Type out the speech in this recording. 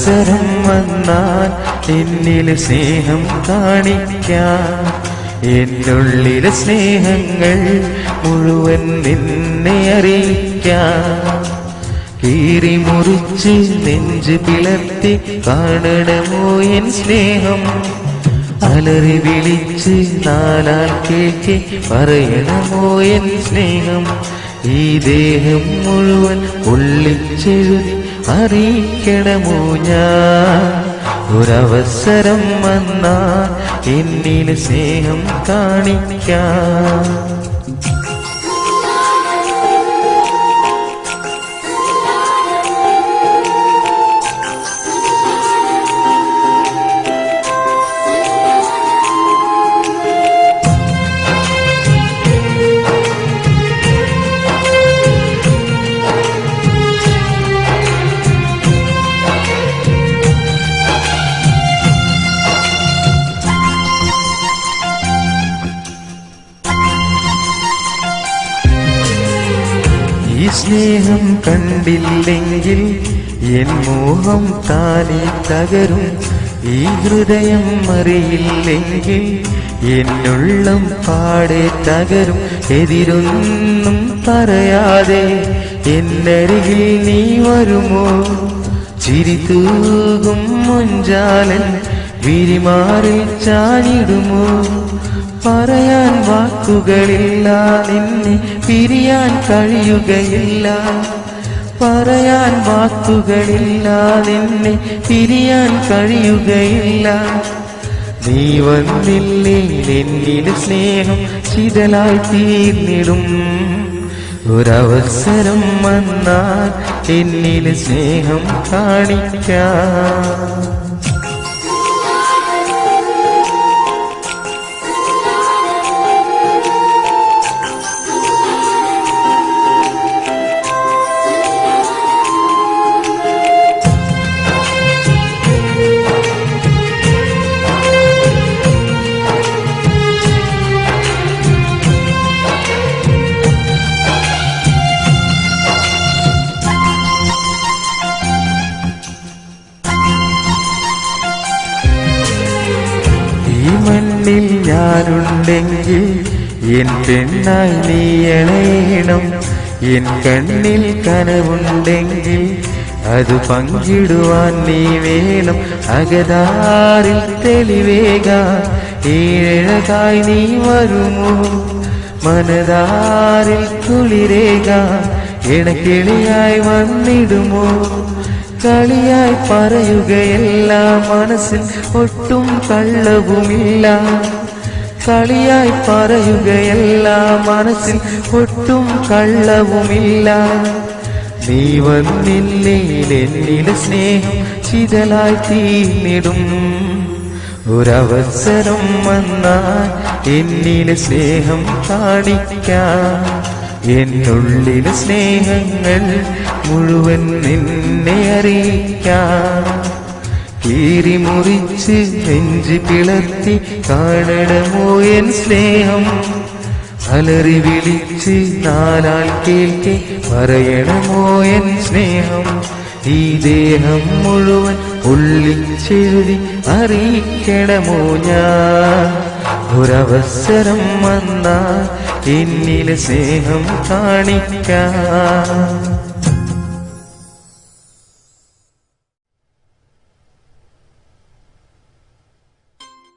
ഒരവസരം വന്നാൽ എന്നിൽ സ്നേഹം കാണിക്കാൻ, എന്നുള്ളിലെ സ്നേഹങ്ങൾ മുഴുവൻ നിന്നെ അറിയിക്കാൻ. കീറി മുറിച്ച് നെഞ്ച് പിളർത്തി കാണണമോ എൻ സ്നേഹം, അലറി വിളിച്ച് നാലാൽ കേൾക്കെ പറയണമോ എൻ സ്നേഹം. ഈ ദേഹം മുഴുവൻ പൊള്ളിച്ചെഴുതി അറിയിക്കണമോ ഞാൻ, ഒരവസരം വന്നാൽ എന്നിൽ സ്നേഹം കാണിക്കാൻ. ഈ സ്നേഹം കണ്ടില്ലെങ്കിൽ എൻ മോഹം താനെ തകരും, ഈ ഹൃദയം അറിയില്ലെങ്കിൽ എന്നുള്ളം പാടെ തകരും. എതിരൊന്നും പറയാതെ എന്നരികിൽ നീ വരുമോ, ചിരി തൂകും മുഞ്ചാലൻ വിരിമാറിൽ ചാഞ്ഞിടുമോ. പറയാൻ വാക്കുകളില്ല, നിന്നെ പിരിയാൻ കഴിയുകയില്ല. പറയാൻ വാക്കുകളില്ല, നിന്നെ പിരിയാൻ കഴിയുകയില്ല. നീ വന്നില്ലേ എന്നിൽ സ്നേഹം ചിതലായി തീർന്നിടും, ഒരവസരം വന്നാൽ എന്നിൽ സ്നേഹം കാണിക്കാം. ഈ മണ്ണിൽ ഞാനുണ്ടെങ്കിൽ എൻ പെണ്ണായി നീ അണയണം, എൻ കണ്ണിൽ കനവുണ്ടെങ്കിൽ അത് പങ്കിടുവാൻ നീ വേണം. അകതാരിൽ തെളിവേകാൻ ഏഴകായി നീ വരുമോ, മനതാരിൽ കുളിരേകാൻ ഇണക്കിളിയായി വന്നിടുമോ. കളിയായി പറയുകയല്ല, മനസ്സിൽ ഒട്ടും കള്ളവുമില്ല. കളിയായി പറയുകയല്ല, മനസ്സിൽ ഒട്ടും കള്ളവുമില്ല. നീ വന്നില്ലേ എന്നിലെ സ്നേഹം ചിതലായി തീർന്നിടും, ഒരവസരം വന്നാൽ എന്നിലെ സ്നേഹം കാണിക്കാം. എന്നുള്ളിലെ സ്നേഹങ്ങൾ മുഴുവൻ നിന്നെ അറിയിക്കാം. കീറി മുറിച്ച് നെഞ്ച് പിളർത്തി കാണണമോ എൻ സ്നേഹം, അലറി വിളിച്ച് നാലാൽ കേൾക്കെ പറയണമോ എൻ സ്നേഹം. ഈ ദേഹം മുഴുവൻ പൊള്ളിച്ചെഴുതി അറിയിക്കണമോ ഞാൻ, ഒരവസരം വന്നാൽ എന്നിലെ സ്നേഹം കാണിക്കാം.